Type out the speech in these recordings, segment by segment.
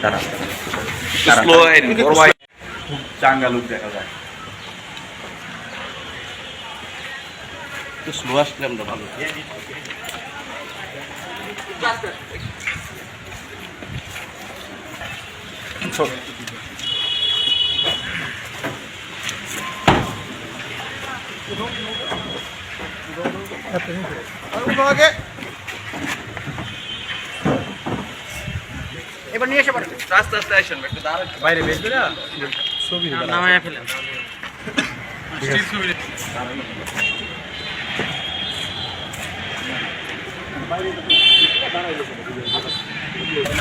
তারা স্লো খুব চাঙ্গা লুক দেখা যায়। একটু স্লো আসলে আমরা ভালো। এবার নিয়ে এসে পারে আস্তে আস্তে আসেন, একটু দাঁড়ান। বাইরে বেরবে না ছবি নামায় ফেলেন।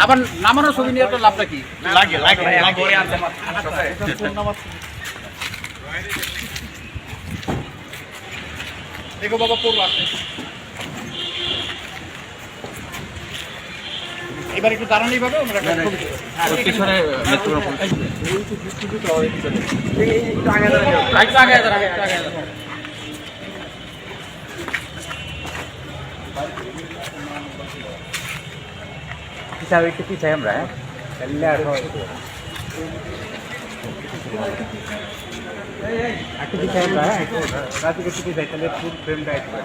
আবার নামানোর ছবি নিয়ে তো লাভটা কি? লাগে লাগে লাগে। দেখো বাবা পড়লো আসছে। এবার একটু দাঁড়ানো এইভাবে আমরা একটা ছবি তুলি। পিছনে মেট্রোর উপর একটু আগে দাঁড়ান, একটু আগে দাঁড়ান, একটু আগে দাঁড়ান। পিছাবে একটু পিছাই আমরা। একটু পিছাই আমরা, একটু রাতে একটু পিছাই, তাহলে ফুল ফ্রেমটা আসবে।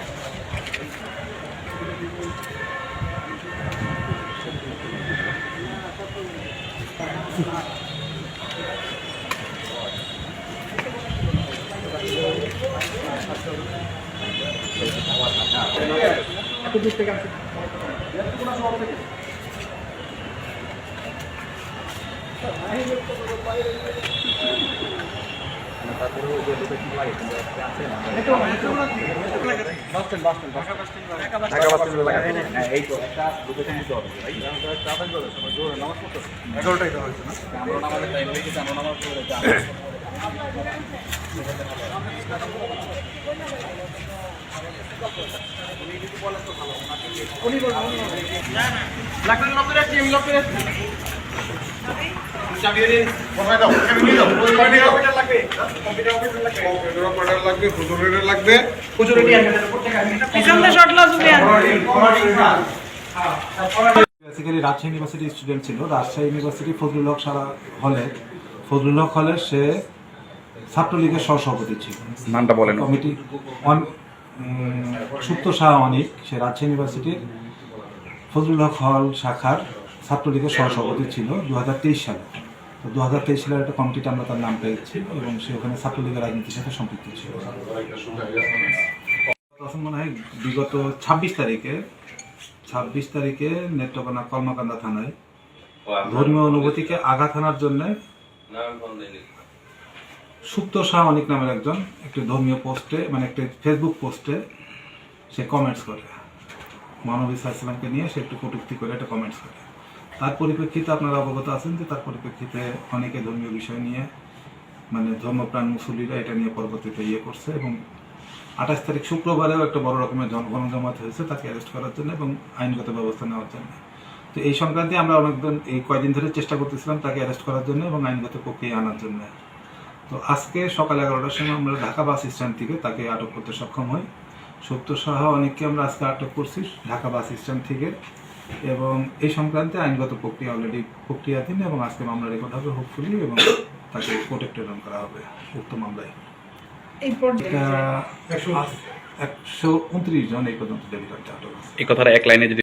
বেসিক্যালি রাজশাহী ইউনিভার্সিটির স্টুডেন্ট ছিল। রাজশাহী ইউনিভার্সিটি ফজলুল হক হলে সে ছাত্রলীগের সহসভাপতি ছিল। নামটা বলেন। কমিটি সুপ্ত শাহ অনিক, সে রাজশাহী ইউনিভার্সিটির ফজলুল হক হল শাখার ছাত্রলীগের সহসভাপতি ছিল 2023 সালে। তো 2023 সালের একটা কমিটিতে আমরা তার নাম পেয়েছি এবং সে ওখানে ছাত্রলীগের রাজনীতির সাথে সম্পৃক্ত ছিল। তখন মনে হয় বিগত 26 তারিখে নেত্রকোনা কলমাকান্দা থানায় ধর্মীয় অনুভূতিকে আঘাত হানার জন্য সুপ্ত শাহ অনিক নামের একজন একটি ধর্মীয় পোস্টে, মানে একটি ফেসবুক পোস্টে সে কমেন্টস করে, মহানবী সাল্লাল্লাহু আলাইহি ওয়াসাল্লামকে নিয়ে সে একটু কটূক্তি করে একটা কমেন্টস করে। তার পরিপ্রেক্ষিতে আপনারা অবগত আছেন যে তার পরিপ্রেক্ষিতে অনেকে ধর্মীয় বিষয় নিয়ে, মানে ধর্মপ্রাণ মুসল্লিরা এটা নিয়ে পরবর্তীতে করছে এবং 28 তারিখ শুক্রবারেও একটা বড় রকমের গণজমায়েত হয়েছে তাকে অ্যারেস্ট করার জন্য এবং আইনগত ব্যবস্থা নেওয়ার জন্য। তো এই সংক্রান্তে আমরা অনেকদিন এই কয়েকদিন ধরে চেষ্টা করতেছিলাম তাকে অ্যারেস্ট করার জন্য এবং আইনগত প্রক্রিয়া আনার জন্য। তো আজকে সকাল 11টার সময় আমরা ঢাকা বাস স্ট্যান্ড থেকে তাকে আটক করতে সক্ষম হই। সুপ্ত শাহ অনেককে আমরা আজকে আটক করছি ঢাকা বাস স্ট্যান্ড থেকে এবং এই সংক্রান্তে আইনগত প্রক্রিয়া অলরেডি প্রক্রিয়াধীন এবং আজকে মামলা রেকর্ড হবে হোপফুলি এবং তাকে কোর্টে প্রেরণ করা হবে উক্ত মামলায়। 129 জন এই পর্যন্ত এই কথাটা এক লাইনে যদি